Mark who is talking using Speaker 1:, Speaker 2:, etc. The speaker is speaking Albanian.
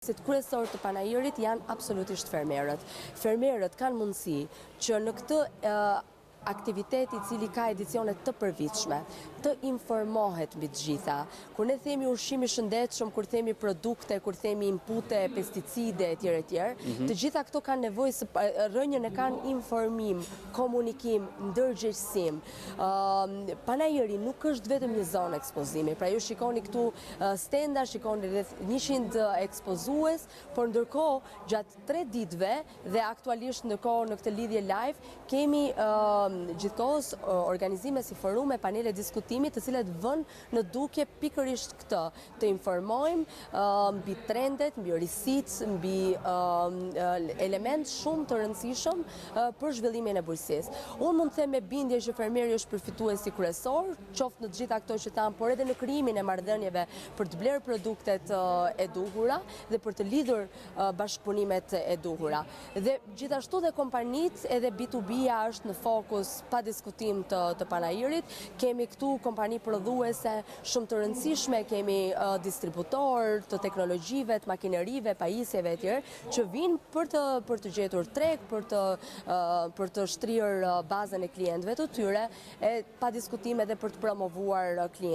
Speaker 1: Kryesor të panajirit janë absolutisht fermerët. Fermerët kanë mundësi që në këtë aktiviteti i cili ka edicione të përvitshme, të informohet mbi të gjitha. Kur ne themi ushqim i shëndetshëm, kur themi produkte, kur themi inpute, pesticide etj. Të gjitha këto kanë nevojë se rrënjën e kanë informim, komunikim, ndërgjegjësim. Panajiri nuk është vetëm një zonë ekspozimi. Pra ju shikoni këtu stenda, shikoni rreth 100 ekspozues, por ndërkohë gjatë 3 ditëve dhe aktualisht ndërkohë në këtë lidhje live kemi gjithkohës organizime si forume, panele diskutimit, të cilat vënë në dukje pikërisht këtë, të informojmë mbi trendet, mbi risitë, mbi element shumë të rëndësishëm për zhvillimin e bujqësisë. Unë mund të them me bindje që fermeri është përfituesi kryesor, qoftë në të gjitha këto që tham, por edhe në krijimin e marrëdhënieve për të blerë produktet e duhura dhe për të lidhur bashkëpunimet e duhura. Dhe gjithashtu dhe kompanitë, edhe B2B-ja është në fokus pa diskutim të panajirit. Kemi këtu kompani prodhuese shumë të rëndësishme, kemi distributor të teknologjive, të makinerive, pajisjeve etj. Që vinë për të gjetur treg, për të shtrirë bazën e klientëve të tyre, e pa diskutim edhe për të promovuar klientët.